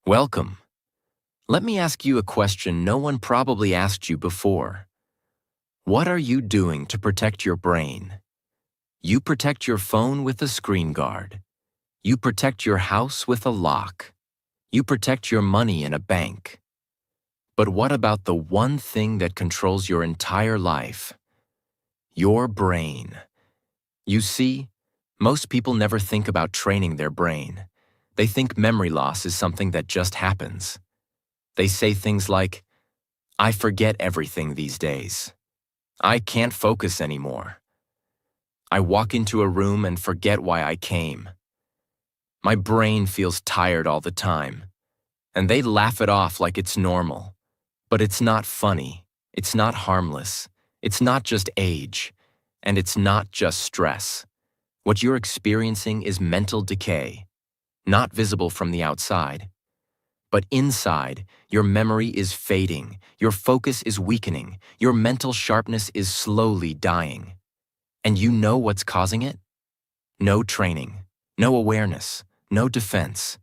Welcome. Let me ask you a question no one probably asked you before. What are you doing to protect your brain? You protect your phone with a screen guard. You protect your house with a lock. You protect your money in a bank. But what about the one thing that controls your entire life? Your brain. You see, most people never think about training their brain. They think memory loss is something that just happens. They say things like, "I forget everything these days. I can't focus anymore. I walk into a room and forget why I came. My brain feels tired all the time." And they laugh it off like it's normal. But it's not funny. It's not harmless. It's not just age. And it's not just stress. What you're experiencing is mental decay, not visible from the outside. But inside, your memory is fading, your focus is weakening, your mental sharpness is slowly dying. And you know what's causing it? No training, no awareness, no defense.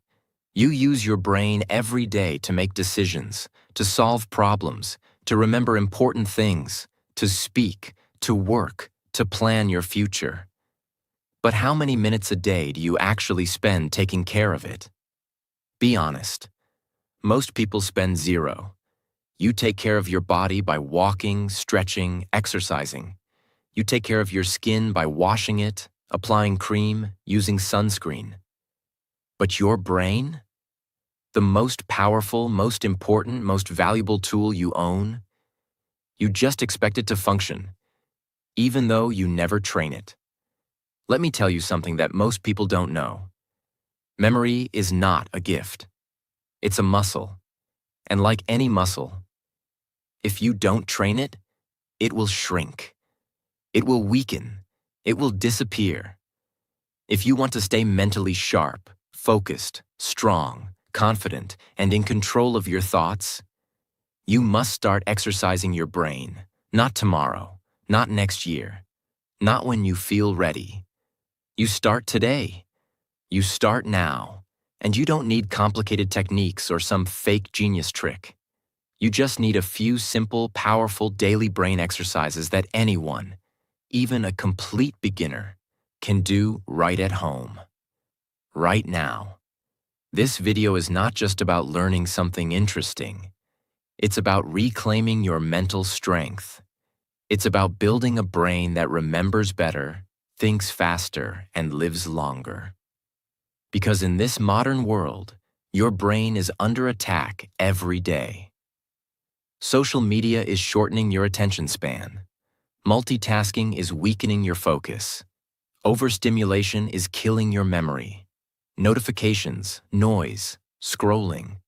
You use your brain every day to make decisions, to solve problems, to remember important things, to speak, to work, to plan your future. But how many minutes a day do you actually spend taking care of it? Be honest. Most people spend 0. You take care of your body by walking, stretching, exercising. You take care of your skin by washing it, applying cream, using sunscreen. But your brain? The most powerful, most important, most valuable tool you own? You just expect it to function, even though you never train it. Let me tell you something that most people don't know. Memory is not a gift. It's a muscle. And like any muscle, if you don't train it, it will shrink. It will weaken. It will disappear. If you want to stay mentally sharp, focused, strong, confident, and in control of your thoughts, you must start exercising your brain, not tomorrow, not next year, not when you feel ready. You start today. You start now. And you don't need complicated techniques or some fake genius trick. You just need a few simple, powerful daily brain exercises that anyone, even a complete beginner, can do right at home, right now. This video is not just about learning something interesting. It's about reclaiming your mental strength. It's about building a brain that remembers better, thinks faster, and lives longer. Because in this modern world, your brain is under attack every day. Social media is shortening your attention span. Multitasking is weakening your focus. Overstimulation is killing your memory. Notifications, noise, scrolling.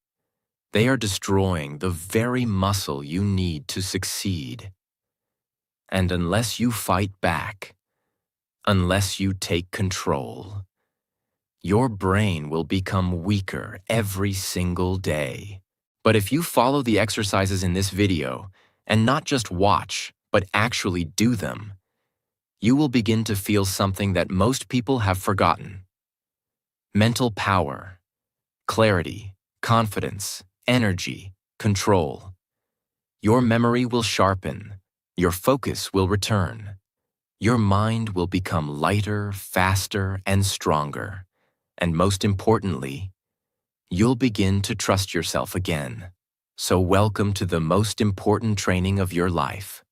They are destroying the very muscle you need to succeed. And unless you fight back, unless you take control, your brain will become weaker every single day. But if you follow the exercises in this video, and not just watch, but actually do them, you will begin to feel something that most people have forgotten. Mental power, clarity, confidence, energy, control. Your memory will sharpen, your focus will return. Your mind will become lighter, faster, and stronger. And most importantly, you'll begin to trust yourself again. So welcome to the most important training of your life.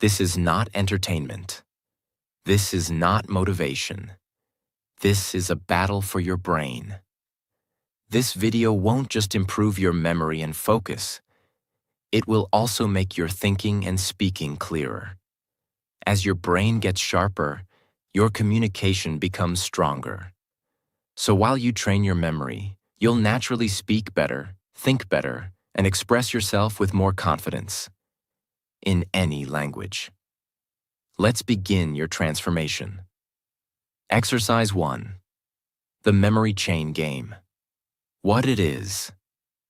This is not entertainment. This is not motivation. This is a battle for your brain. This video won't just improve your memory and focus. It will also make your thinking and speaking clearer. As your brain gets sharper, your communication becomes stronger. So while you train your memory, you'll naturally speak better, think better, and express yourself with more confidence in any language. Let's begin your transformation. Exercise 1. The memory chain game. What it is.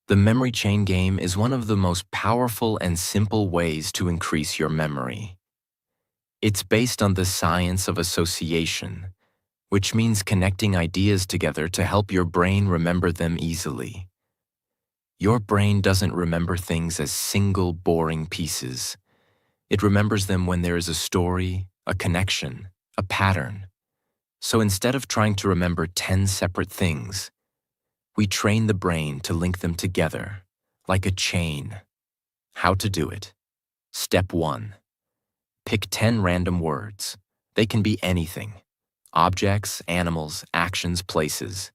The memory chain game is one of the most powerful and simple ways to increase your memory. It's based on the science of association, which means connecting ideas together to help your brain remember them easily. Your brain doesn't remember things as single boring pieces. It remembers them when there is a story, a connection, a pattern. So instead of trying to remember 10 separate things, we train the brain to link them together, like a chain. How to do it? Step 1. Pick 10 random words. They can be anything. Objects, animals, actions, places.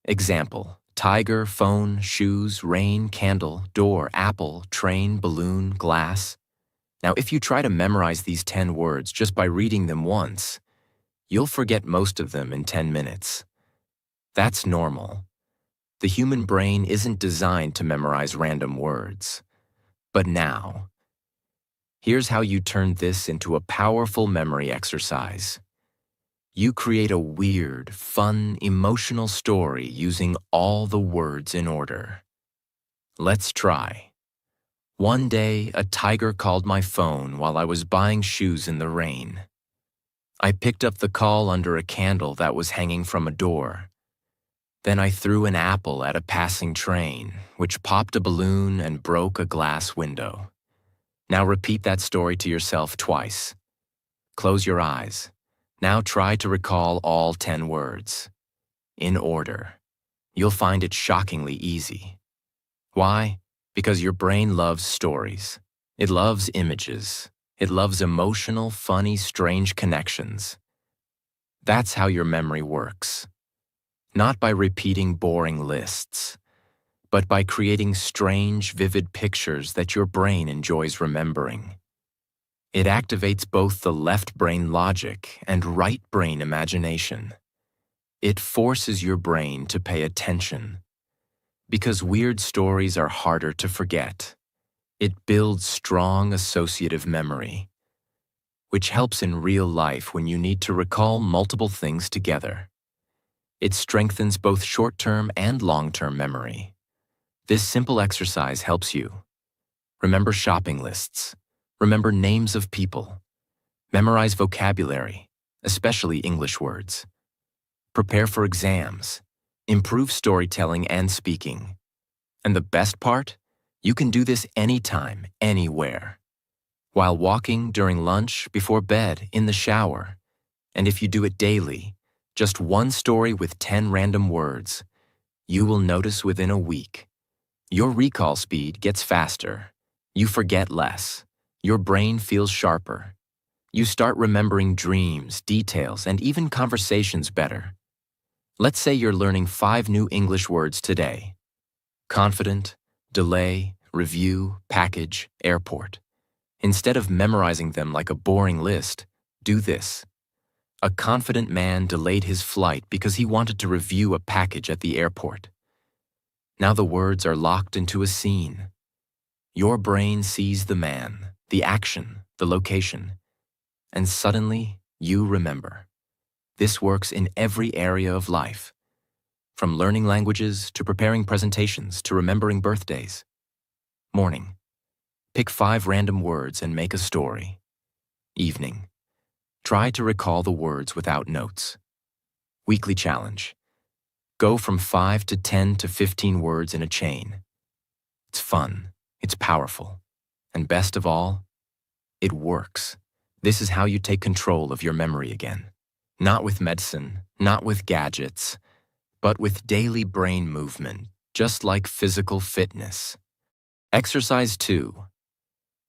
Example: tiger, phone, shoes, rain, candle, door, apple, train, balloon, glass. Now, if you try to memorize these 10 words just by reading them once, you'll forget most of them in 10 minutes. That's normal. The human brain isn't designed to memorize random words. But now, here's how you turn this into a powerful memory exercise. You create a weird, fun, emotional story using all the words in order. Let's try. One day, a tiger called my phone while I was buying shoes in the rain. I picked up the call under a candle that was hanging from a door. Then I threw an apple at a passing train, which popped a balloon and broke a glass window. Now repeat that story to yourself twice. Close your eyes. Now try to recall all 10 words. In order. You'll find it shockingly easy. Why? Because your brain loves stories. It loves images. It loves emotional, funny, strange connections. That's how your memory works. Not by repeating boring lists, but by creating strange, vivid pictures that your brain enjoys remembering. It activates both the left brain logic and right brain imagination. It forces your brain to pay attention. Because weird stories are harder to forget, it builds strong associative memory, which helps in real life when you need to recall multiple things together. It strengthens both short-term and long-term memory. This simple exercise helps you remember shopping lists, remember names of people, memorize vocabulary, especially English words, prepare for exams, improve storytelling and speaking. And the best part? You can do this anytime, anywhere. While walking, during lunch, before bed, in the shower. And if you do it daily, just one story with 10 random words, you will notice within a week. Your recall speed gets faster. You forget less. Your brain feels sharper. You start remembering dreams, details, and even conversations better. Let's say you're learning 5 new English words today. Confident, delay, review, package, airport. Instead of memorizing them like a boring list, do this. A confident man delayed his flight because he wanted to review a package at the airport. Now the words are locked into a scene. Your brain sees the man, the action, the location, and suddenly you remember. This works in every area of life, from learning languages to preparing presentations to remembering birthdays. Morning. Pick 5 random words and make a story. Evening. Try to recall the words without notes. Weekly challenge. Go from 5 to 10 to 15 words in a chain. It's fun. It's powerful. And best of all, it works. This is how you take control of your memory again. Not with medicine, not with gadgets, but with daily brain movement, just like physical fitness. Exercise 2.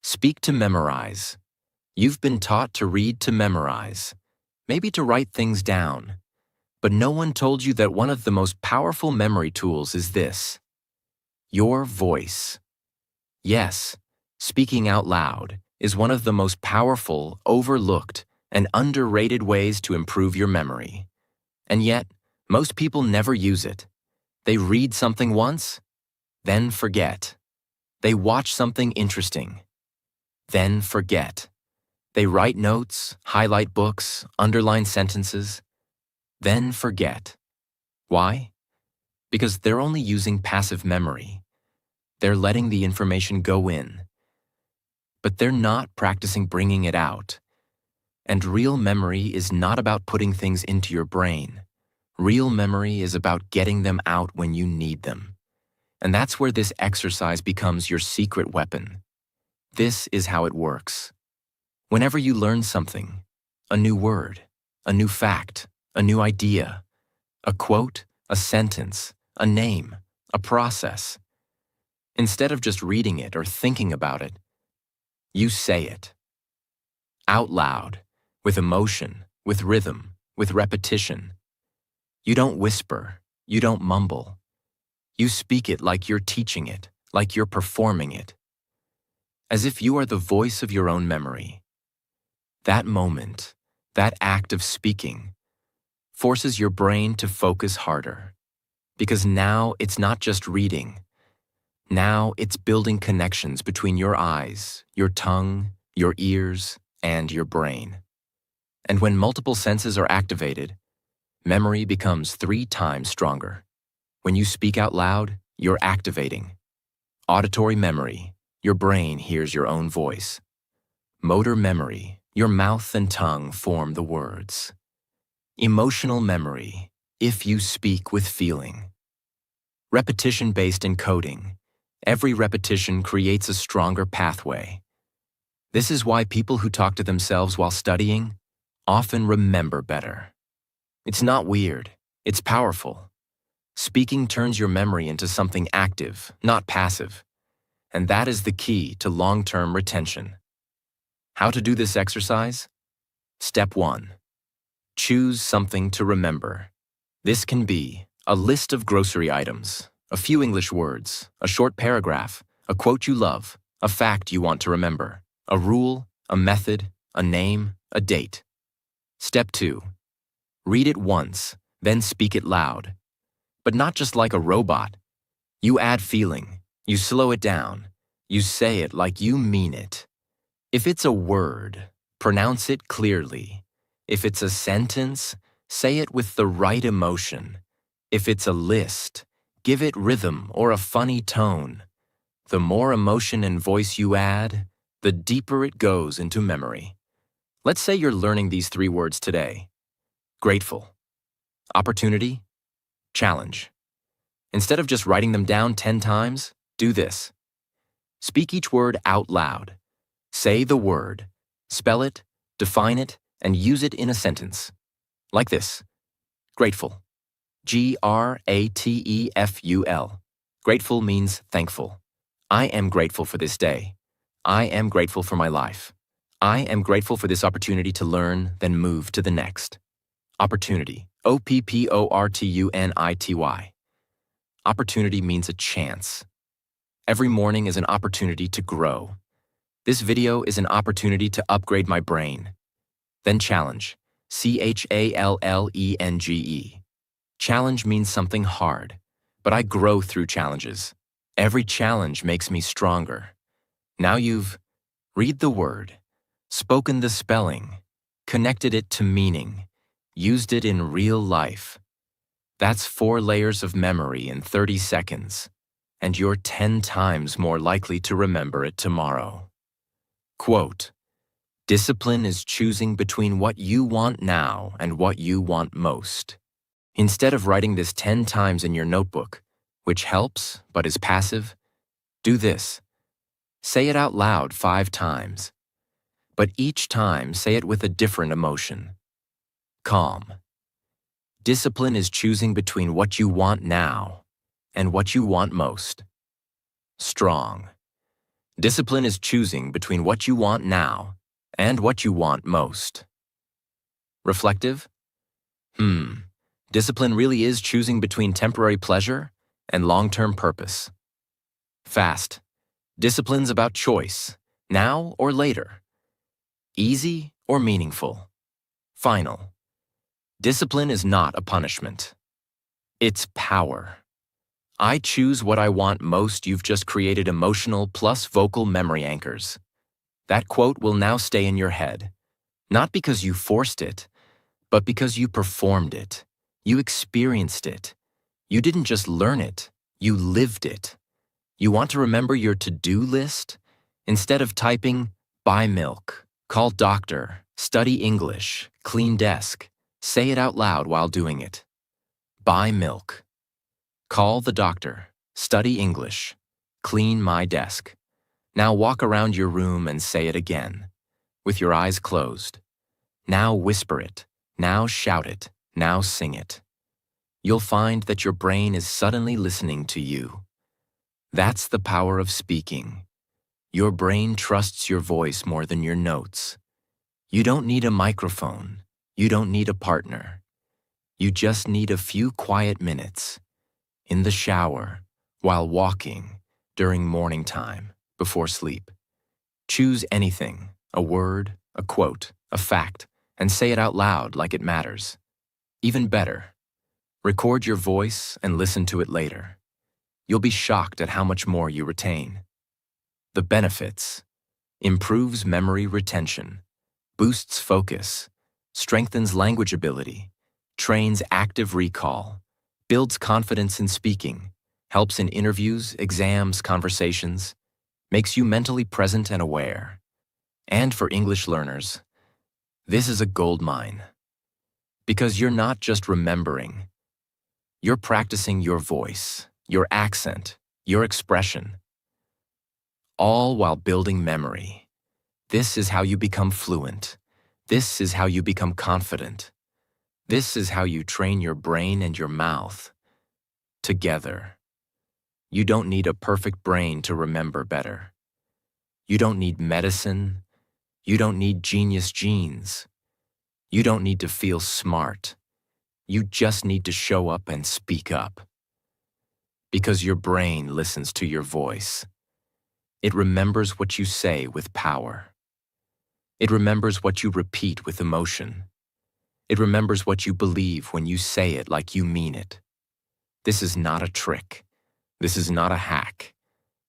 Speak to memorize. You've been taught to read to memorize, maybe to write things down. But no one told you that one of the most powerful memory tools is this: your voice. Yes, speaking out loud is one of the most powerful, overlooked, and underrated ways to improve your memory. And yet, most people never use it. They read something once, then forget. They watch something interesting, then forget. They write notes, highlight books, underline sentences, then forget. Why? Because they're only using passive memory. They're letting the information go in, but they're not practicing bringing it out. And real memory is not about putting things into your brain. Real memory is about getting them out when you need them. And that's where this exercise becomes your secret weapon. This is how it works. Whenever you learn something, a new word, a new fact, a new idea, a quote, a sentence, a name, a process, instead of just reading it or thinking about it, you say it. Out loud, with emotion, with rhythm, with repetition. You don't whisper, you don't mumble. You speak it like you're teaching it, like you're performing it. As if you are the voice of your own memory. That moment, that act of speaking, forces your brain to focus harder. Because now it's not just reading. Now it's building connections between your eyes, your tongue, your ears, and your brain. And when multiple senses are activated, memory becomes 3 times stronger. When you speak out loud, you're activating. Auditory memory, your brain hears your own voice. Motor memory, your mouth and tongue form the words. Emotional memory, if you speak with feeling. Repetition-based encoding, every repetition creates a stronger pathway. This is why people who talk to themselves while studying often remember better. It's not weird, it's powerful. Speaking turns your memory into something active, not passive. And that is the key to long-term retention. How to do this exercise? Step 1. Choose something to remember. This can be a list of grocery items, a few English words, a short paragraph, a quote you love, a fact you want to remember, a rule, a method, a name, a date. Step 2. Read it once, then speak it loud. But not just like a robot. You add feeling, you slow it down, you say it like you mean it. If it's a word, pronounce it clearly. If it's a sentence, say it with the right emotion. If it's a list, give it rhythm or a funny tone. The more emotion and voice you add, the deeper it goes into memory. Let's say you're learning these 3 words today. Grateful. Opportunity. Challenge. Instead of just writing them down 10 times, do this. Speak each word out loud. Say the word, spell it, define it, and use it in a sentence. Like this. Grateful. Grateful. Grateful means thankful. I am grateful for this day. I am grateful for my life. I am grateful for this opportunity to learn, then move to the next. Opportunity. Opportunity. Opportunity means a chance. Every morning is an opportunity to grow. This video is an opportunity to upgrade my brain. Then challenge. Challenge. Challenge means something hard, but I grow through challenges. Every challenge makes me stronger. Now you've read the word, spoken the spelling, connected it to meaning, used it in real life. That's 4 layers of memory in 30 seconds, and you're 10 times more likely to remember it tomorrow. Quote, discipline is choosing between what you want now and what you want most. Instead of writing this 10 times in your notebook, which helps but is passive, do this. Say it out loud 5 times, but each time say it with a different emotion. Calm. Discipline is choosing between what you want now and what you want most. Strong. Discipline is choosing between what you want now and what you want most. Reflective? Discipline really is choosing between temporary pleasure and long-term purpose. Fast. Discipline's about choice, now or later. Easy or meaningful. Final. Discipline is not a punishment. It's power. I choose what I want most. You've just created emotional plus vocal memory anchors. That quote will now stay in your head, not because you forced it, but because you performed it. You experienced it. You didn't just learn it, you lived it. You want to remember your to-do list? Instead of typing, buy milk, call doctor, study English, clean desk, say it out loud while doing it. Buy milk. Call the doctor, Study English. Clean my desk. Now walk around your room and say it again, with your eyes closed. Now whisper it. Now shout it. Now sing it. You'll find that your brain is suddenly listening to you. That's the power of speaking. Your brain trusts your voice more than your notes. You don't need a microphone. You don't need a partner. You just need a few quiet minutes. In the shower, while walking, during morning time, before sleep. Choose anything, a word, a quote, a fact, and say it out loud like it matters. Even better, record your voice and listen to it later. You'll be shocked at how much more you retain. The benefits: improves memory retention, boosts focus, strengthens language ability, trains active recall, builds confidence in speaking, helps in interviews, exams, conversations, makes you mentally present and aware. And for English learners, this is a gold mine. Because you're not just remembering, you're practicing your voice, your accent, your expression, all while building memory. This is how you become fluent. This is how you become confident. This is how you train your brain and your mouth together. You don't need a perfect brain to remember better. You don't need medicine. You don't need genius genes. You don't need to feel smart. You just need to show up and speak up. Because your brain listens to your voice. It remembers what you say with power. It remembers what you repeat with emotion. It remembers what you believe when you say it like you mean it. This is not a trick. This is not a hack.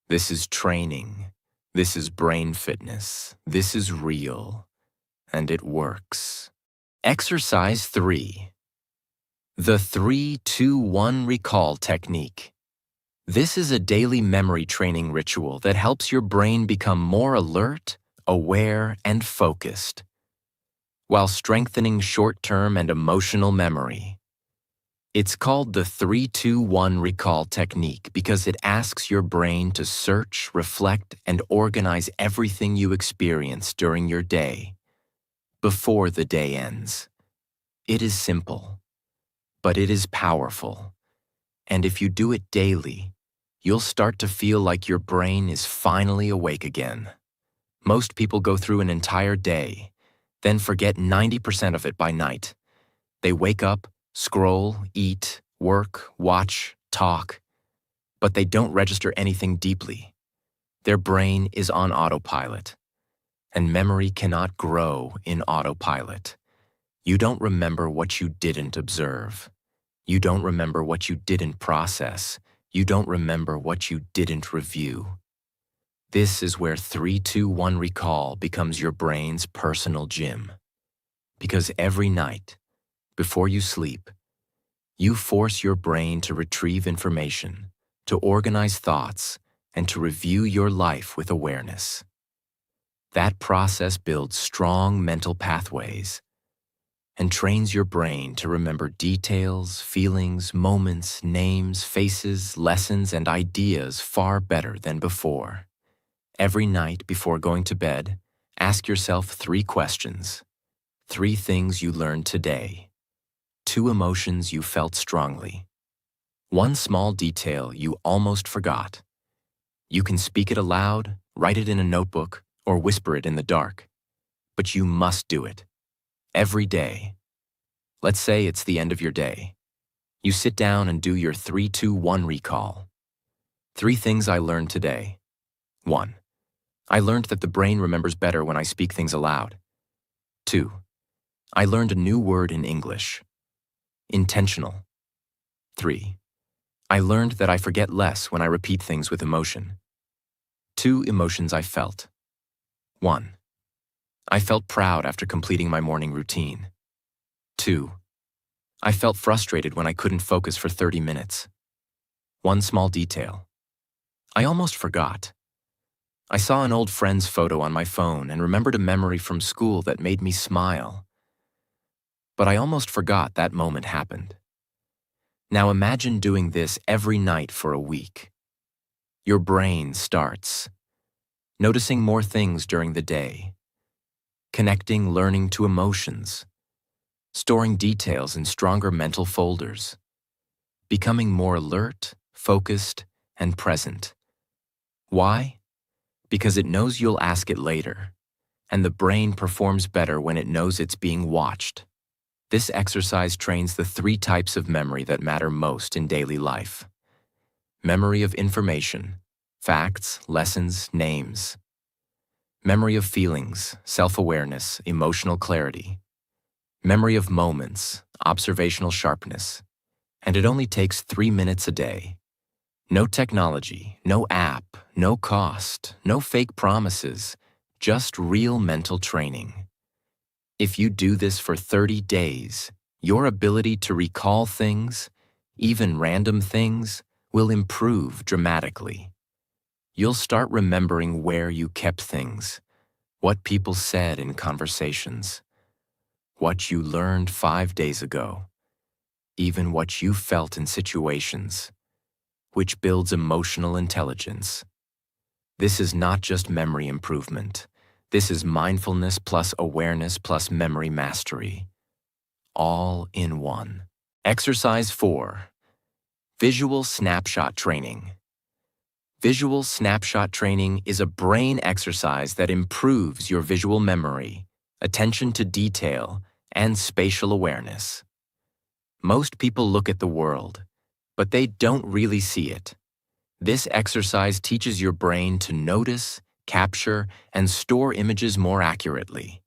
This is training. This is brain fitness. This is real. And it works. Exercise 3. The 3-2-1 recall technique. This is a daily memory training ritual that helps your brain become more alert, aware, and focused, while strengthening short-term and emotional memory. It's called the 3-2-1 recall technique because it asks your brain to search, reflect, and organize everything you experience during your day, before the day ends. It is simple, but it is powerful. And if you do it daily, you'll start to feel like your brain is finally awake again. Most people go through an entire day, then forget 90% of it by night. They wake up, scroll, eat, work, watch, talk, but they don't register anything deeply. Their brain is on autopilot, and memory cannot grow in autopilot. You don't remember what you didn't observe. You don't remember what you didn't process. You don't remember what you didn't review. This is where 3-2-1 recall becomes your brain's personal gym. Because every night, before you sleep, you force your brain to retrieve information, to organize thoughts, and to review your life with awareness. That process builds strong mental pathways and trains your brain to remember details, feelings, moments, names, faces, lessons, and ideas far better than before. Every night before going to bed, ask yourself 3 questions. 3 things you learned today. 2 emotions you felt strongly. 1 small detail you almost forgot. You can speak it aloud, write it in a notebook, or whisper it in the dark. But you must do it. Every day. Let's say it's the end of your day. You sit down and do your 3-2-1 recall. 3 things I learned today. 1. I learned that the brain remembers better when I speak things aloud. 2. I learned a new word in English. Intentional. 3. I learned that I forget less when I repeat things with emotion. 2 emotions I felt. 1. I felt proud after completing my morning routine. 2. I felt frustrated when I couldn't focus for 30 minutes. 1 small detail. I almost forgot. I saw an old friend's photo on my phone and remembered a memory from school that made me smile. But I almost forgot that moment happened. Now imagine doing this every night for a week. Your brain starts noticing more things during the day, connecting learning to emotions, storing details in stronger mental folders, becoming more alert, focused, and present. Why? Because it knows you'll ask it later, and the brain performs better when it knows it's being watched. This exercise trains the 3 types of memory that matter most in daily life. Memory of information, facts, lessons, names. Memory of feelings, self-awareness, emotional clarity. Memory of moments, observational sharpness. And it only takes 3 minutes a day. No technology, no app, no cost, no fake promises, just real mental training. If you do this for 30 days, your ability to recall things, even random things, will improve dramatically. You'll start remembering where you kept things, what people said in conversations, what you learned 5 days ago, even what you felt in situations, which builds emotional intelligence. This is not just memory improvement. This is mindfulness plus awareness plus memory mastery, all in one. Exercise 4. Visual snapshot training. Visual snapshot training is a brain exercise that improves your visual memory, attention to detail, and spatial awareness. Most people look at the world, but they don't really see it. This exercise teaches your brain to notice, capture, and store images more accurately,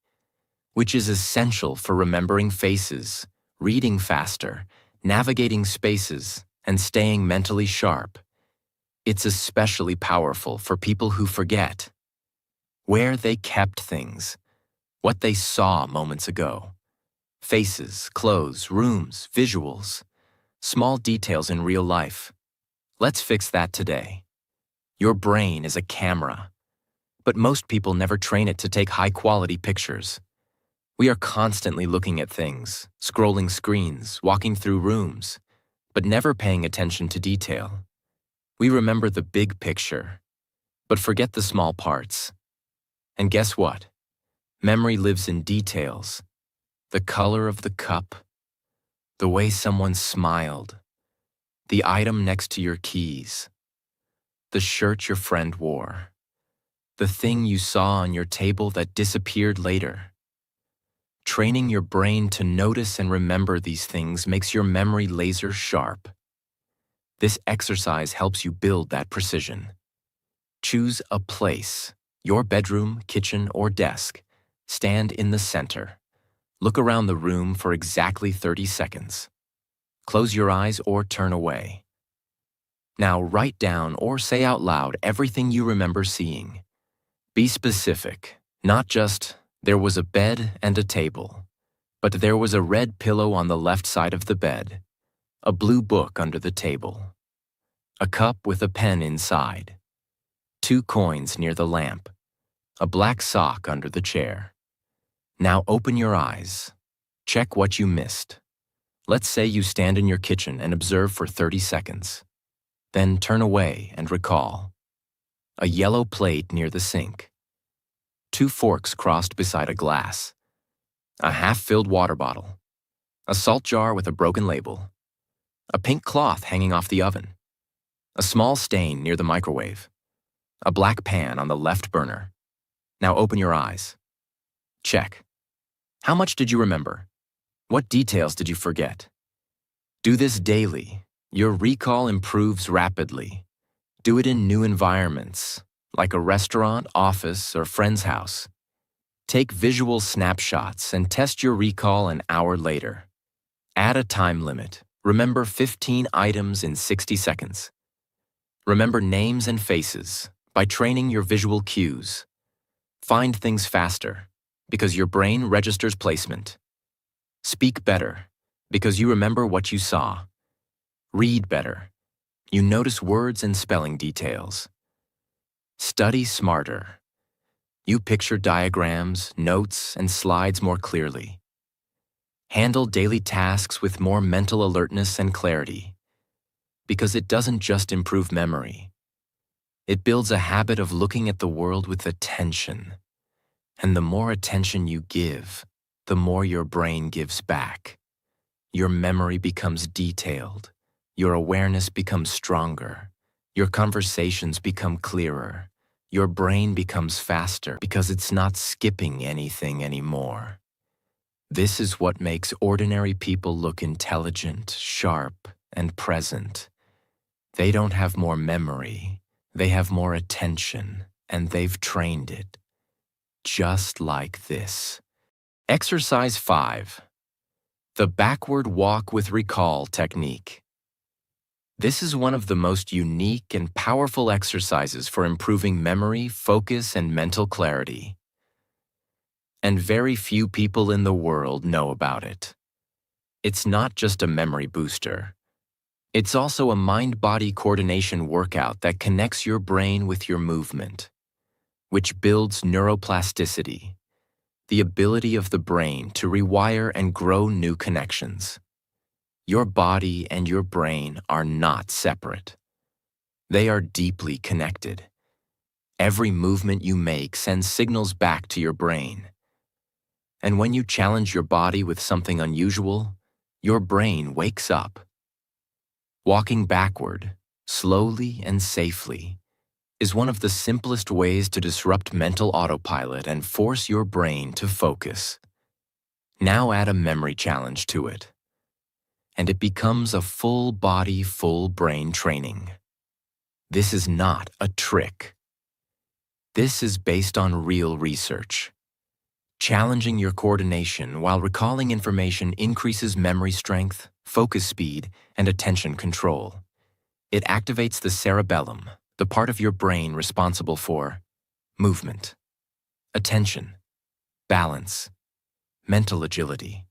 which is essential for remembering faces, reading faster, navigating spaces, and staying mentally sharp. It's especially powerful for people who forget where they kept things, what they saw moments ago. Faces, clothes, rooms, visuals, small details in real life. Let's fix that today. Your brain is a camera, but most people never train it to take high-quality pictures. We are constantly looking at things, scrolling screens, walking through rooms, but never paying attention to detail. We remember the big picture, but forget the small parts. And guess what? Memory lives in details. The color of the cup, the way someone smiled, the item next to your keys, the shirt your friend wore, the thing you saw on your table that disappeared later. Training your brain to notice and remember these things makes your memory laser sharp. This exercise helps you build that precision. Choose a place, your bedroom, kitchen, or desk. Stand in the center. Look around the room for exactly 30 seconds. Close your eyes or turn away. Now write down or say out loud everything you remember seeing. Be specific, not just, there was a bed and a table, but there was a red pillow on the left side of the bed, a blue book under the table, a cup with a pen inside, 2 coins near the lamp, a black sock under the chair. Now open your eyes. Check what you missed. Let's say you stand in your kitchen and observe for 30 seconds. Then turn away and recall. A yellow plate near the sink. 2 forks crossed beside a glass. A half-filled water bottle. A salt jar with a broken label. A pink cloth hanging off the oven. A small stain near the microwave. A black pan on the left burner. Now open your eyes. Check. How much did you remember? What details did you forget? Do this daily. Your recall improves rapidly. Do it in new environments, like a restaurant, office, or friend's house. Take visual snapshots and test your recall an hour later. Add a time limit. Remember 15 items in 60 seconds. Remember names and faces by training your visual cues. Find things faster, because your brain registers placement. Speak better, because you remember what you saw. Read better. You notice words and spelling details. Study smarter. You picture diagrams, notes, and slides more clearly. Handle daily tasks with more mental alertness and clarity, because it doesn't just improve memory. It builds a habit of looking at the world with attention. And the more attention you give, the more your brain gives back. Your memory becomes detailed. Your awareness becomes stronger. Your conversations become clearer. Your brain becomes faster because it's not skipping anything anymore. This is what makes ordinary people look intelligent, sharp, and present. They don't have more memory. They have more attention, and they've trained it. Just like this. Exercise 5. The backward walk with recall technique. This is one of the most unique and powerful exercises for improving memory, focus, and mental clarity. And very few people in the world know about it. It's not just a memory booster. It's also a mind-body coordination workout that connects your brain with your movement, which builds neuroplasticity, the ability of the brain to rewire and grow new connections. Your body and your brain are not separate. They are deeply connected. Every movement you make sends signals back to your brain. And when you challenge your body with something unusual, your brain wakes up. Walking backward, slowly and safely, is one of the simplest ways to disrupt mental autopilot and force your brain to focus. Now add a memory challenge to it, and it becomes a full body, full brain training. This is not a trick. This is based on real research. Challenging your coordination while recalling information increases memory strength, focus speed, and attention control. It activates the cerebellum, the part of your brain responsible for movement, attention, balance, mental agility,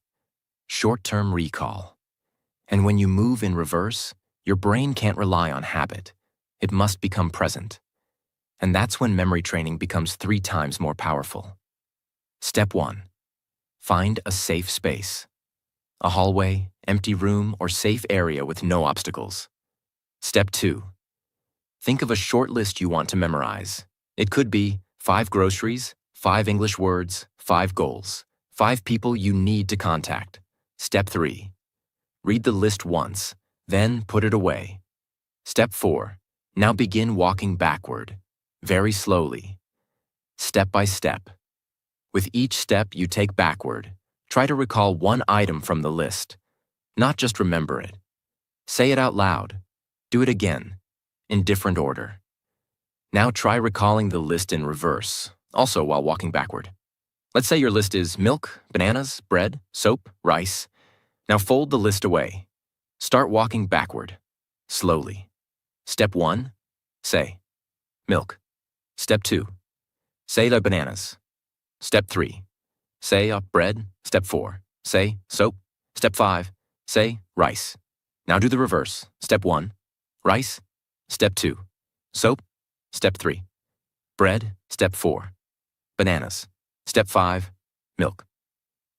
short-term recall. And when you move in reverse, your brain can't rely on habit. It must become present. And that's when memory training becomes 3 times more powerful. Step 1. Find a safe space. A hallway, empty room, or safe area with no obstacles. Step 2. Think of a short list you want to memorize. It could be 5 groceries, 5 English words, 5 goals, 5 people you need to contact. Step 3. Read the list once, then put it away. Step 4. Now begin walking backward, very slowly, step by step. With each step you take backward, try to recall one item from the list, not just remember it. Say it out loud. Do it again, in different order. Now try recalling the list in reverse, also while walking backward. Let's say your list is milk, bananas, bread, soap, rice. Now fold the list away. Start walking backward, slowly. Step 1, say, milk. Step 2, say the bananas. Step 3, say bread. Step 4, say soap. Step 5, say rice. Now do the reverse. Step 1, rice. Step 2, soap. Step 3, bread. Step 4, bananas. Step 5, milk.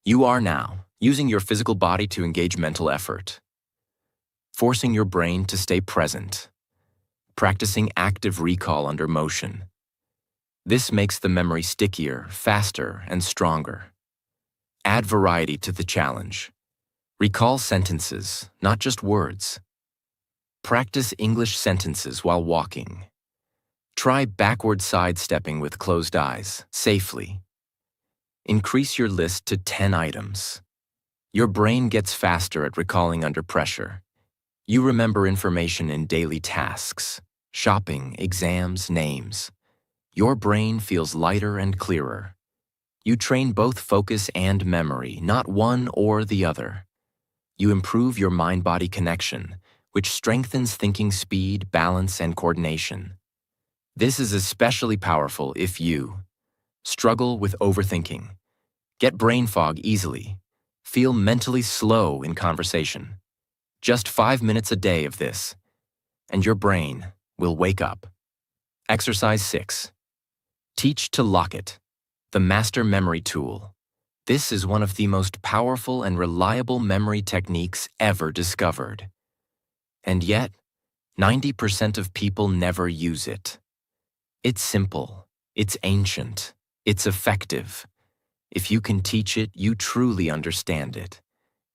You are now using your physical body to engage mental effort, forcing your brain to stay present, practicing active recall under motion. This makes the memory stickier, faster, and stronger. Add variety to the challenge. Recall sentences, not just words. Practice English sentences while walking. Try backward sidestepping with closed eyes, safely. Increase your list to 10 items. Your brain gets faster at recalling under pressure. You remember information in daily tasks, shopping, exams, names. Your brain feels lighter and clearer. You train both focus and memory, not one or the other. You improve your mind-body connection, which strengthens thinking speed, balance, and coordination. This is especially powerful if you struggle with overthinking, get brain fog easily, feel mentally slow in conversation. Just 5 minutes a day of this, and your brain will wake up. Exercise 6. Teach to lock it, the master memory tool. This is one of the most powerful and reliable memory techniques ever discovered. And yet, 90% of people never use it. It's simple, it's ancient, it's effective. If you can teach it, you truly understand it.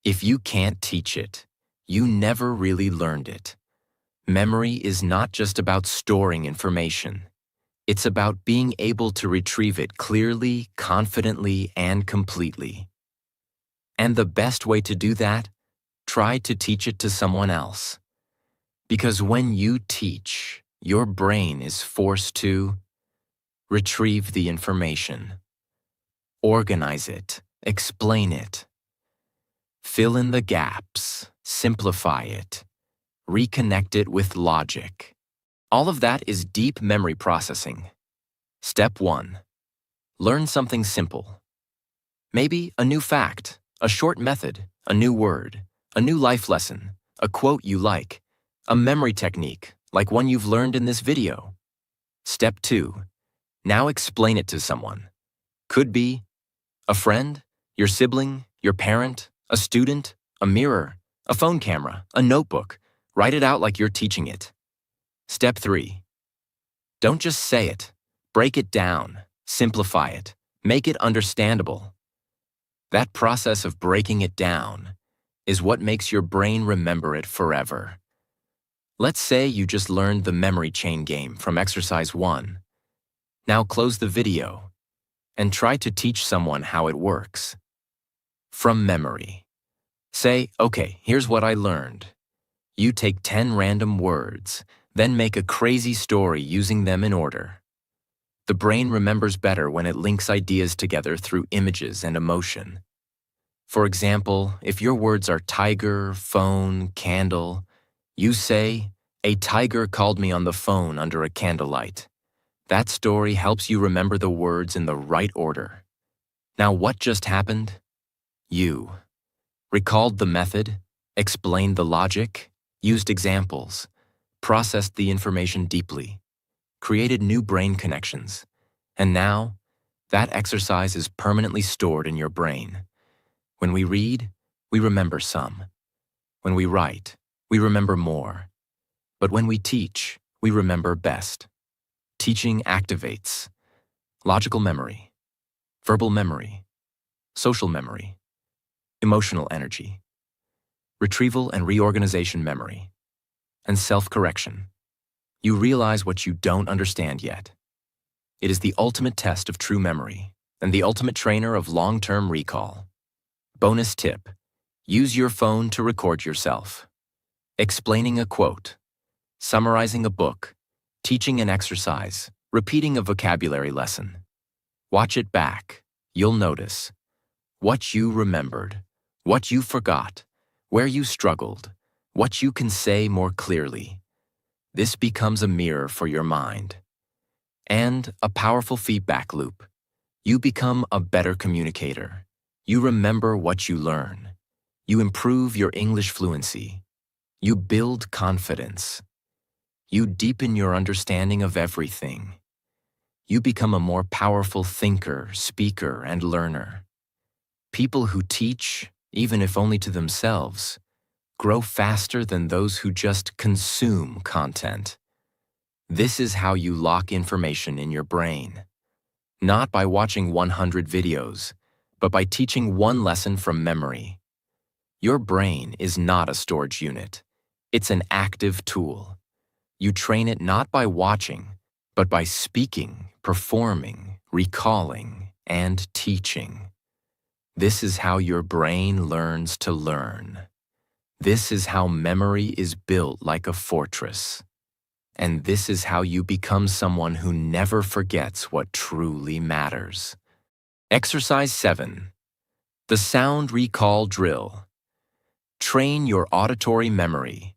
If you can't teach it, you never really learned it. Memory is not just about storing information. It's about being able to retrieve it clearly, confidently, and completely. And the best way to do that? Try to teach it to someone else. Because when you teach, your brain is forced to retrieve the information, organize it, explain it, fill in the gaps, simplify it, reconnect it with logic. All of that is deep memory processing. Step 1. Learn something simple. Maybe a new fact, a short method, a new word, a new life lesson, a quote you like, a memory technique like one you've learned in this video. Step 2. Now explain it to someone. Could be a friend, your sibling, your parent, a student, a mirror, a phone camera, a notebook. Write it out like you're teaching it. Step 3. Don't just say it. Break it down, simplify it, make it understandable. That process of breaking it down is what makes your brain remember it forever. Let's say you just learned the memory chain game from exercise 1. Now close the video and try to teach someone how it works. From memory. Say, okay, here's what I learned. You take 10 random words, then make a crazy story using them in order. The brain remembers better when it links ideas together through images and emotion. For example, if your words are tiger, phone, candle, you say, a tiger called me on the phone under a candlelight. That story helps you remember the words in the right order. Now what just happened? You recalled the method, explained the logic, used examples, processed the information deeply, created new brain connections, and now that exercise is permanently stored in your brain. When we read, we remember some. When we write, we remember more. But when we teach, we remember best. Teaching activates logical memory, verbal memory, social memory, emotional energy, retrieval and reorganization memory, and self-correction. You realize what you don't understand yet. It is the ultimate test of true memory and the ultimate trainer of long-term recall. Bonus tip: use your phone to record yourself. Explaining a quote, summarizing a book, teaching an exercise, repeating a vocabulary lesson. Watch it back. You'll notice what you remembered, what you forgot, where you struggled, what you can say more clearly. This becomes a mirror for your mind. And a powerful feedback loop. You become a better communicator. You remember what you learn. You improve your English fluency. You build confidence. You deepen your understanding of everything. You become a more powerful thinker, speaker, and learner. People who teach, even if only to themselves, grow faster than those who just consume content. This is how you lock information in your brain. Not by watching 100 videos, but by teaching one lesson from memory. Your brain is not a storage unit. It's an active tool. You train it not by watching, but by speaking, performing, recalling, and teaching. This is how your brain learns to learn. This is how memory is built like a fortress. And this is how you become someone who never forgets what truly matters. Exercise 7. The Sound Recall Drill. Train your auditory memory.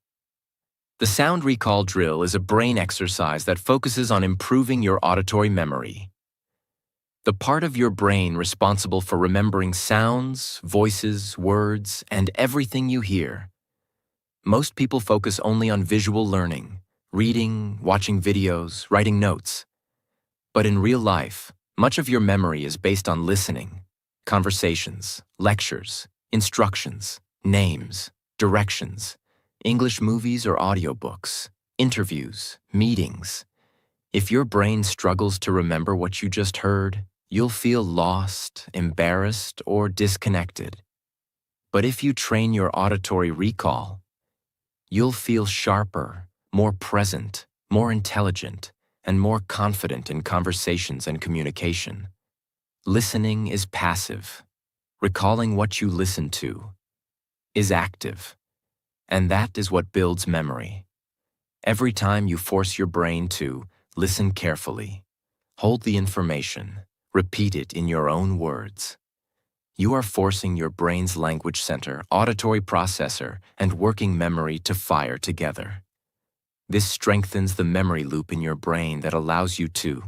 The sound recall drill is a brain exercise that focuses on improving your auditory memory. The part of your brain responsible for remembering sounds, voices, words, and everything you hear. Most people focus only on visual learning, reading, watching videos, writing notes. But in real life, much of your memory is based on listening, conversations, lectures, instructions, names, directions, English movies or audiobooks, interviews, meetings. If your brain struggles to remember what you just heard, you'll feel lost, embarrassed, or disconnected. But if you train your auditory recall, you'll feel sharper, more present, more intelligent, and more confident in conversations and communication. Listening is passive. Recalling what you listen to is active. And that is what builds memory. Every time you force your brain to listen carefully, hold the information, repeat it in your own words, you are forcing your brain's language center, auditory processor, and working memory to fire together. This strengthens the memory loop in your brain that allows you to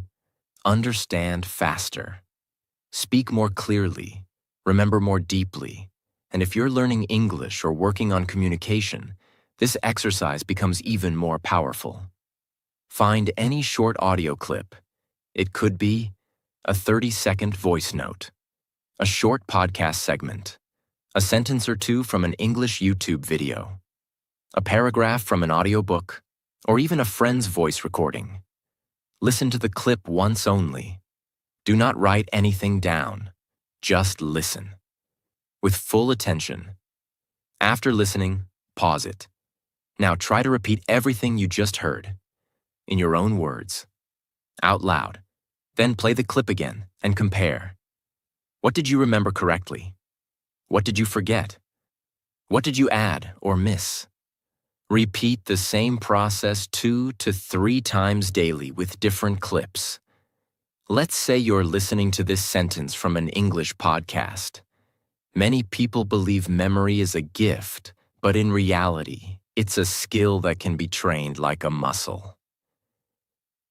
understand faster, speak more clearly, remember more deeply, and if you're learning English or working on communication, this exercise becomes even more powerful. Find any short audio clip. It could be a 30-second voice note, a short podcast segment, a sentence or two from an English YouTube video, a paragraph from an audiobook, or even a friend's voice recording. Listen to the clip once only. Do not write anything down. Just listen. With full attention. After listening, pause it. Now try to repeat everything you just heard, in your own words, out loud. Then play the clip again and compare. What did you remember correctly? What did you forget? What did you add or miss? Repeat the same process 2 to 3 times daily with different clips. Let's say you're listening to this sentence from an English podcast. Many people believe memory is a gift, but in reality, it's a skill that can be trained like a muscle.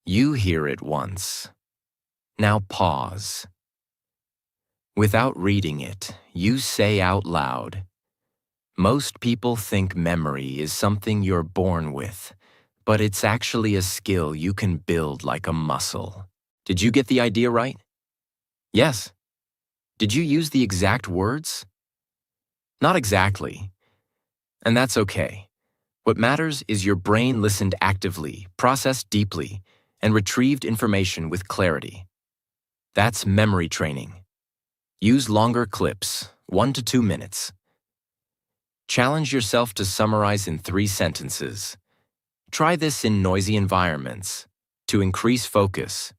You hear it once. Now pause. Without reading it, you say out loud, "Most people think memory is something you're born with, but it's actually a skill you can build like a muscle." Did you get the idea right? Yes. Did you use the exact words? Not exactly. And that's okay. What matters is your brain listened actively, processed deeply, and retrieved information with clarity. That's memory training. Use longer clips, 1 to 2 minutes. Challenge yourself to summarize in 3 sentences. Try this in noisy environments to increase focus.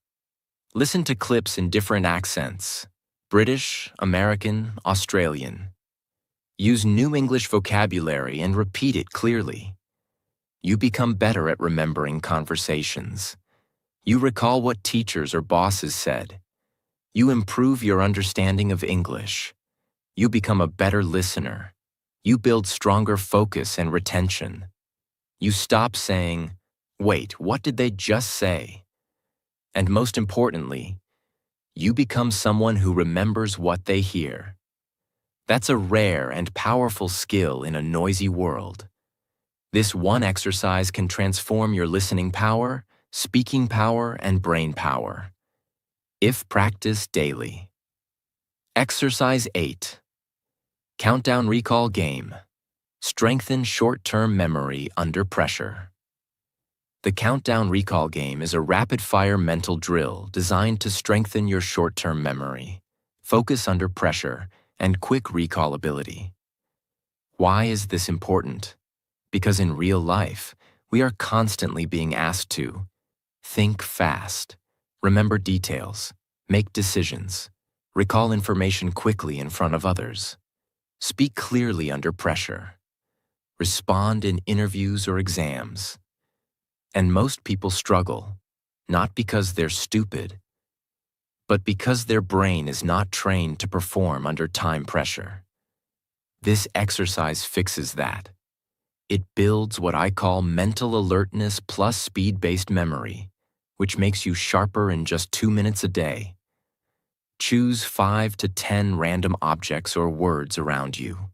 Listen to clips in different accents: British, American, Australian. Use new English vocabulary and repeat it clearly. You become better at remembering conversations. You recall what teachers or bosses said. You improve your understanding of English. You become a better listener. You build stronger focus and retention. You stop saying, "Wait, what did they just say?" And most importantly, you become someone who remembers what they hear. That's a rare and powerful skill in a noisy world. This one exercise can transform your listening power, speaking power, and brain power, if practiced daily. Exercise 8. Countdown Recall Game. Strengthen short-term memory under pressure. The Countdown Recall Game is a rapid-fire mental drill designed to strengthen your short-term memory, focus under pressure, and quick recall ability. Why is this important? Because in real life, we are constantly being asked to think fast, remember details, make decisions, recall information quickly in front of others, speak clearly under pressure, respond in interviews or exams. And most people struggle, not because they're stupid, but because their brain is not trained to perform under time pressure. This exercise fixes that. It builds what I call mental alertness plus speed-based memory, which makes you sharper in just 2 minutes a day. Choose 5 to 10 random objects or words around you.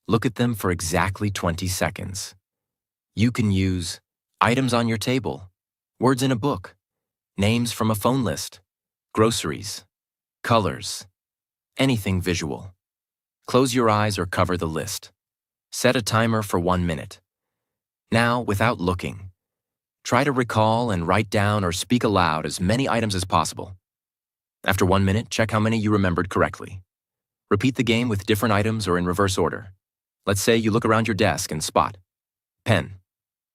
Look at them for exactly 20 seconds. You can use items on your table, words in a book, names from a phone list, groceries, colors, anything visual. Close your eyes or cover the list. Set a timer for 1 minute. Now, without looking, Try to recall and write down or speak aloud as many items as possible. After 1 minute, check how many you remembered correctly. Repeat the game with different items or in reverse order. Let's say you look around your desk and spot pen,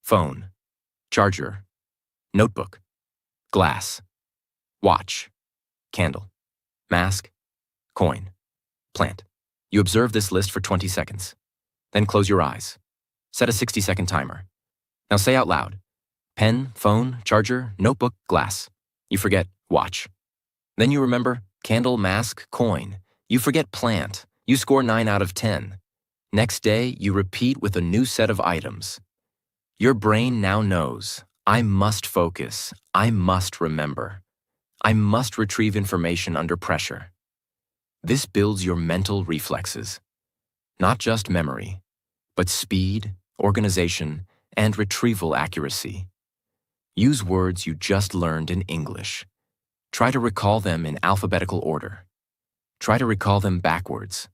phone, charger, notebook, glass, watch, candle, mask, coin, plant. You observe this list for 20 seconds. Then close your eyes. Set a 60-second timer. Now say out loud, pen, phone, charger, notebook, glass. You forget watch. Then you remember candle, mask, coin. You forget plant. You score 9 out of 10. Next day, you repeat with a new set of items. Your brain now knows, I must focus. I must remember. I must retrieve information under pressure. This builds your mental reflexes. Not just memory, but speed, organization, and retrieval accuracy. Use words you just learned in English. Try to recall them in alphabetical order. Try to recall them backwards.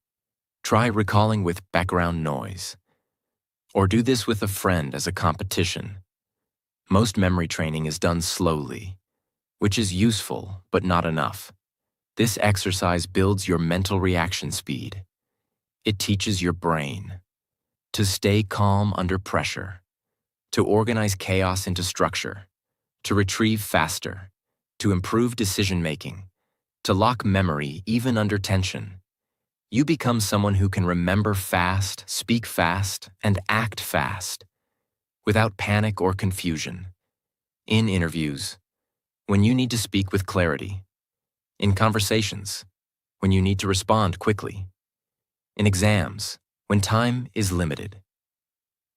Try recalling with background noise. Or do this with a friend as a competition. Most memory training is done slowly, which is useful but not enough. This exercise builds your mental reaction speed. It teaches your brain to stay calm under pressure, to organize chaos into structure, to retrieve faster, to improve decision-making, to lock memory even under tension. You become someone who can remember fast, speak fast, and act fast, without panic or confusion. In interviews, when you need to speak with clarity. In conversations, when you need to respond quickly. In exams, when time is limited.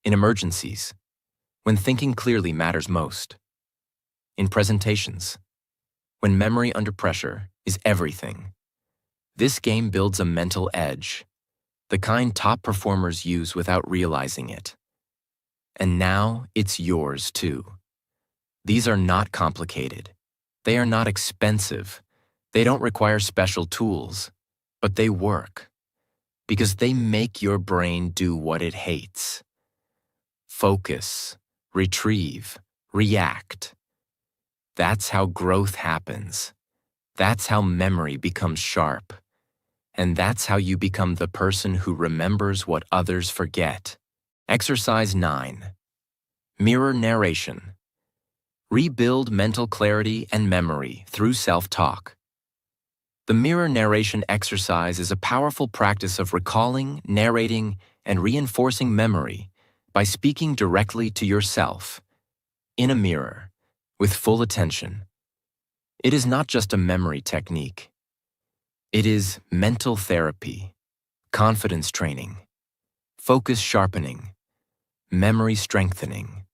In emergencies, when thinking clearly matters most. In presentations, when memory under pressure is everything. This game builds a mental edge, the kind top performers use without realizing it. And now it's yours too. These are not complicated. They are not expensive. They don't require special tools, but they work because they make your brain do what it hates. Focus, retrieve, react. That's how growth happens. That's how memory becomes sharp. And that's how you become the person who remembers what others forget. Exercise 9. Mirror narration. Rebuild mental clarity and memory through self-talk. The mirror narration exercise is a powerful practice of recalling, narrating, and reinforcing memory by speaking directly to yourself, in a mirror, with full attention. It is not just a memory technique. It is mental therapy, confidence training, focus sharpening, memory strengthening,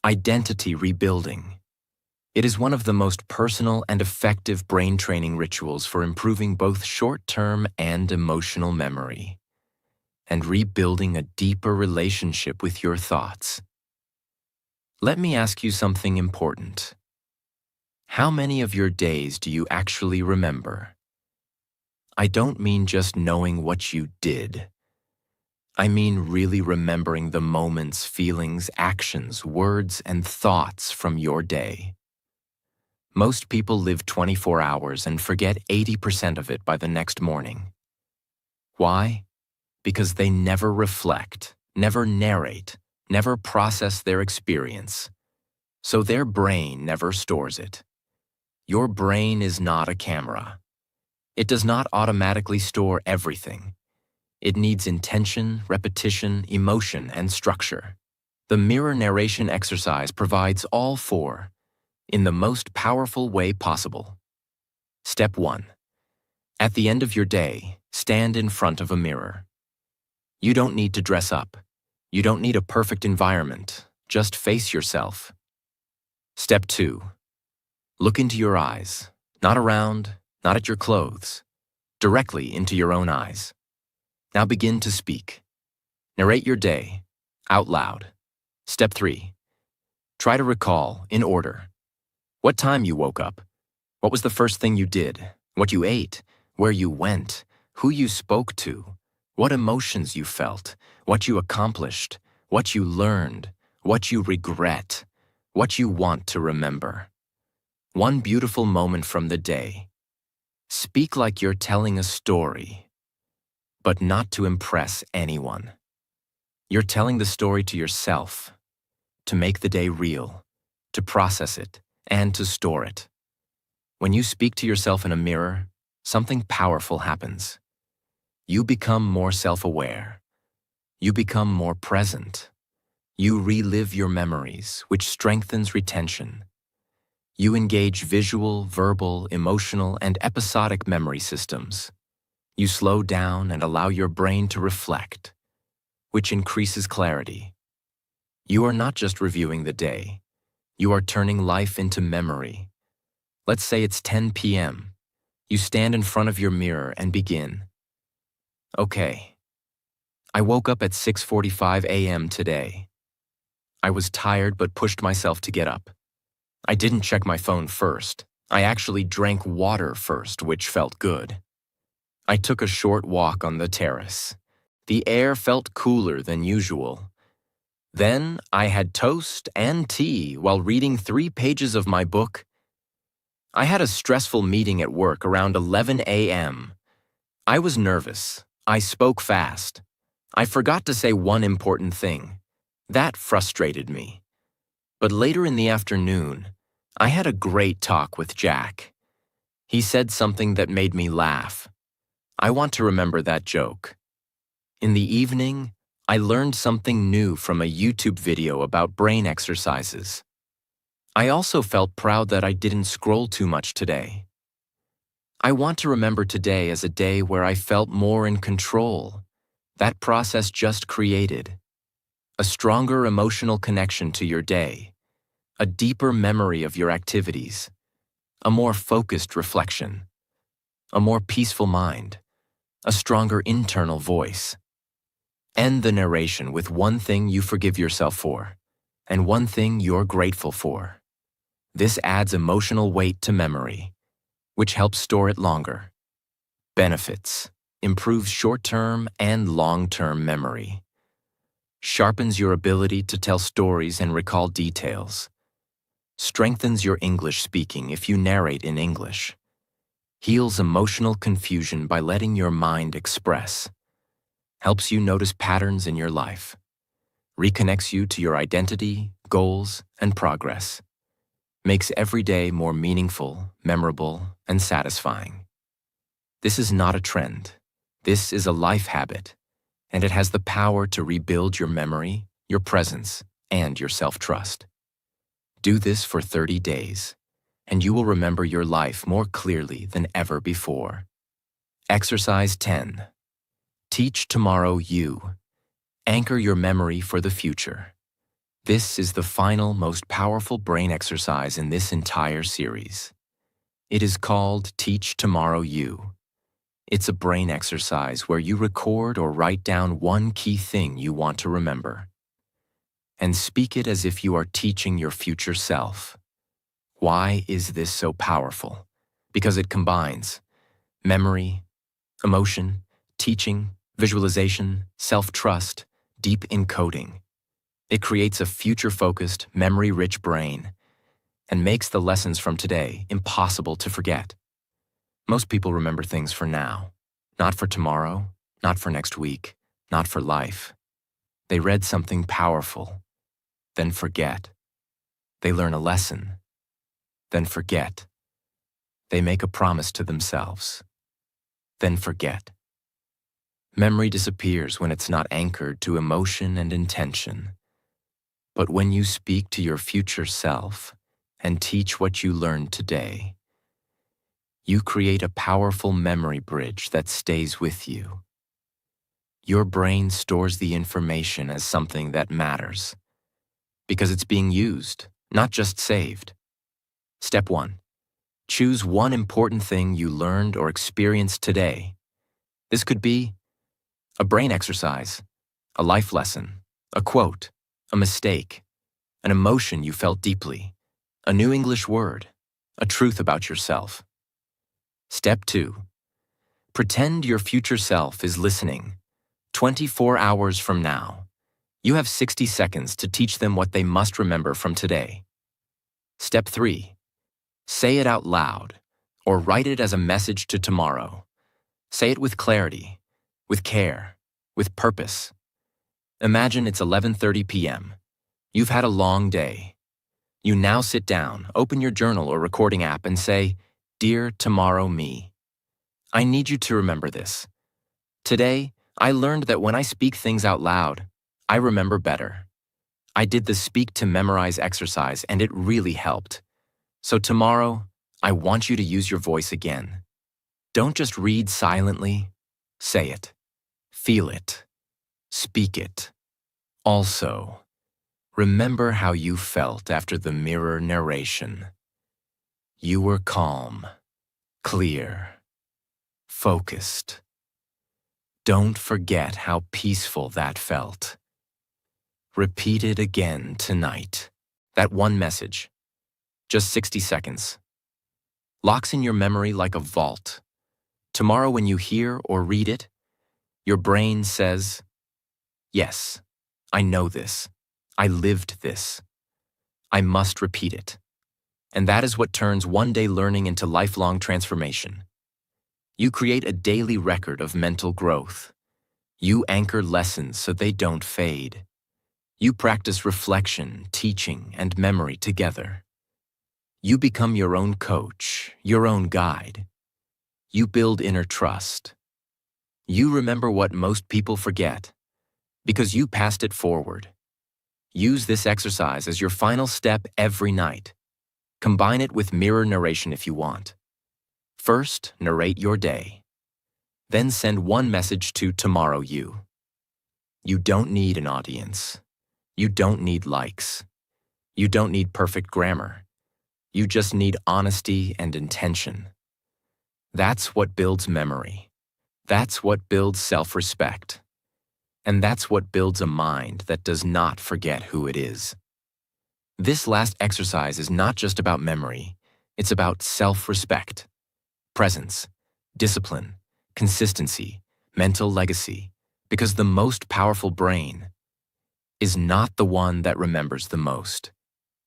identity rebuilding. It is one of the most personal and effective brain training rituals for improving both short-term and emotional memory, and rebuilding a deeper relationship with your thoughts. Let me ask you something important. How many of your days do you actually remember? I don't mean just knowing what you did. I mean really remembering the moments, feelings, actions, words, and thoughts from your day. Most people live 24 hours and forget 80% of it by the next morning. Why? Because they never reflect, never narrate, never process their experience. So their brain never stores it. Your brain is not a camera. It does not automatically store everything. It needs intention, repetition, emotion, and structure. The mirror narration exercise provides all four in the most powerful way possible. Step 1. At the end of your day, stand in front of a mirror. You don't need to dress up. You don't need a perfect environment. Just face yourself. Step 2. Look into your eyes, not around, not at your clothes, directly into your own eyes. Now begin to speak. Narrate your day, out loud. Step 3. Try to recall, in order, what time you woke up, what was the first thing you did, what you ate, where you went, who you spoke to, what emotions you felt, what you accomplished, what you learned, what you regret, What you want to remember. One beautiful moment from the day. Speak like you're telling a story, but not to impress anyone. You're telling the story to yourself, to make the day real, to process it, and to store it. When you speak to yourself in a mirror, something powerful happens. You become more self-aware. You become more present. You relive your memories, which strengthens retention. You engage visual, verbal, emotional, and episodic memory systems. You slow down and allow your brain to reflect, which increases clarity. You are not just reviewing the day. You are turning life into memory. Let's say it's 10 p.m. You stand in front of your mirror and begin. Okay. I woke up at 6:45 a.m. today. I was tired but pushed myself to get up. I didn't check my phone first. I actually drank water first, which felt good. I took a short walk on the terrace. The air felt cooler than usual. Then I had toast and tea while reading 3 pages of my book. I had a stressful meeting at work around 11 a.m. I was nervous. I spoke fast. I forgot to say one important thing. That frustrated me. But later in the afternoon, I had a great talk with Jack. He said something that made me laugh. I want to remember that joke. In the evening, I learned something new from a YouTube video about brain exercises. I also felt proud that I didn't scroll too much today. I want to remember today as a day where I felt more in control. That process just created a stronger emotional connection to your day, a deeper memory of your activities, a more focused reflection, a more peaceful mind, a stronger internal voice. End the narration with one thing you forgive yourself for, and one thing you're grateful for. This adds emotional weight to memory, which helps store it longer. Benefits: improves short-term and long-term memory. Sharpens your ability to tell stories and recall details. Strengthens your English speaking if you narrate in English. Heals emotional confusion by letting your mind express. Helps you notice patterns in your life. Reconnects you to your identity, goals, and progress. Makes every day more meaningful, memorable, and satisfying. This is not a trend. This is a life habit, and it has the power to rebuild your memory, your presence, and your self-trust. Do this for 30 days, and you will remember your life more clearly than ever before. Exercise 10. Teach tomorrow you. Anchor your memory for the future. This is the final, most powerful brain exercise in this entire series. It is called Teach Tomorrow You. It's a brain exercise where you record or write down one key thing you want to remember, and speak it as if you are teaching your future self. Why is this so powerful? Because it combines memory, emotion, teaching, visualization, self-trust, deep encoding. It creates a future-focused, memory-rich brain and makes the lessons from today impossible to forget. Most people remember things for now, not for tomorrow, not for next week, not for life. They read something powerful, then forget. They learn a lesson, then forget. They make a promise to themselves, then forget. Memory disappears when it's not anchored to emotion and intention. But when you speak to your future self and teach what you learned today, you create a powerful memory bridge that stays with you. Your brain stores the information as something that matters, because it's being used, not just saved. Step 1. Choose one important thing you learned or experienced today. This could be a brain exercise, a life lesson, a quote, a mistake, an emotion you felt deeply, a new English word, a truth about yourself. Step 2. Pretend your future self is listening. 24 hours from now, you have 60 seconds to teach them what they must remember from today. Step 3. Say it out loud, or write it as a message to tomorrow. Say it with clarity, with care, with purpose. Imagine it's 11:30 p.m. You've had a long day. You now sit down, open your journal or recording app and say, "Dear tomorrow me, I need you to remember this. Today, I learned that when I speak things out loud, I remember better. I did the speak to memorize exercise and it really helped. So tomorrow, I want you to use your voice again. Don't just read silently. Say it. Feel it. Speak it. Also, remember how you felt after the mirror narration. You were calm, clear, focused. Don't forget how peaceful that felt. Repeat it again tonight. That one message, just 60 seconds, locks in your memory like a vault. Tomorrow when you hear or read it, your brain says, "Yes, I know this. I lived this. I must repeat it." And that is what turns one-day learning into lifelong transformation. You create a daily record of mental growth. You anchor lessons so they don't fade. You practice reflection, teaching, and memory together. You become your own coach, your own guide. You build inner trust. You remember what most people forget, because you passed it forward. Use this exercise as your final step every night. Combine it with mirror narration if you want. First, narrate your day. Then send one message to tomorrow you. You don't need an audience. You don't need likes. You don't need perfect grammar. You just need honesty and intention. That's what builds memory. That's what builds self-respect. And that's what builds a mind that does not forget who it is. This last exercise is not just about memory, it's about self-respect, presence, discipline, consistency, mental legacy, because the most powerful brain is not the one that remembers the most.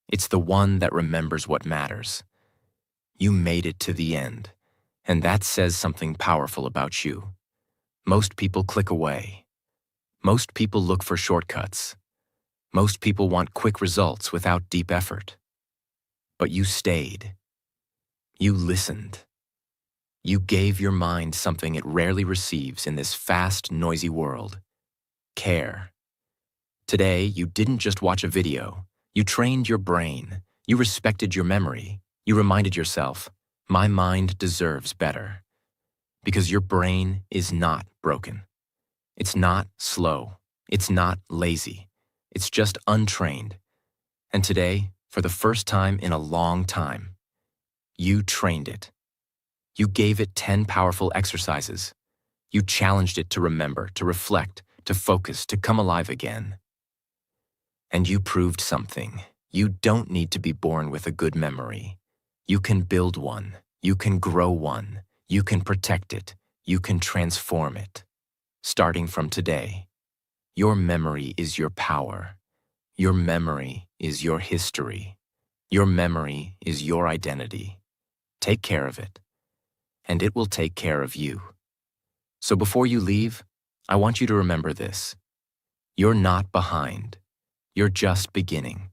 It's the one that remembers what matters. You made it to the end, and that says something powerful about you. Most people click away. Most people look for shortcuts. Most people want quick results without deep effort. But you stayed. You listened. You gave your mind something it rarely receives in this fast, noisy world: care. Today, you didn't just watch a video. You trained your brain. You respected your memory. You reminded yourself, my mind deserves better. Because your brain is not broken. It's not slow. It's not lazy. It's just untrained. And today, for the first time in a long time, you trained it. You gave it 10 powerful exercises. You challenged it to remember, to reflect, to focus, to come alive again. And you proved something. You don't need to be born with a good memory. You can build one. You can grow one. You can protect it. You can transform it. Starting from today, your memory is your power. Your memory is your history. Your memory is your identity. Take care of it, and it will take care of you. So before you leave, I want you to remember this. You're not behind. You're just beginning.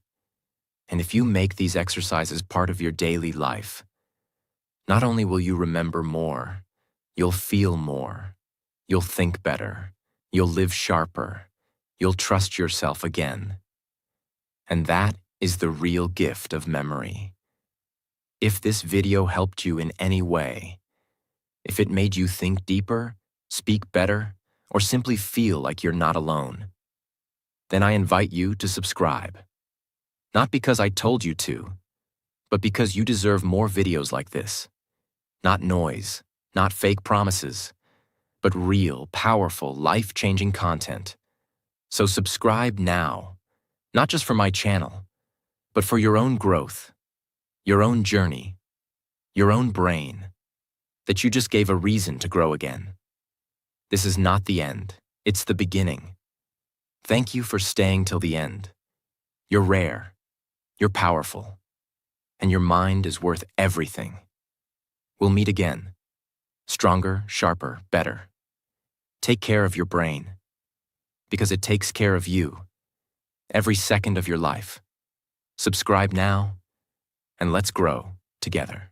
And if you make these exercises part of your daily life, not only will you remember more, you'll feel more, you'll think better, you'll live sharper, you'll trust yourself again. And that is the real gift of memory. If this video helped you in any way, if it made you think deeper, speak better, or simply feel like you're not alone, then I invite you to subscribe. Not because I told you to, but because you deserve more videos like this. Not noise, not fake promises, but real, powerful, life-changing content. So subscribe now, not just for my channel, but for your own growth, your own journey, your own brain, that you just gave a reason to grow again. This is not the end, it's the beginning. Thank you for staying till the end. You're rare, you're powerful, and your mind is worth everything. We'll meet again. Stronger, sharper, better. Take care of your brain, because it takes care of you every second of your life. Subscribe now, and let's grow together.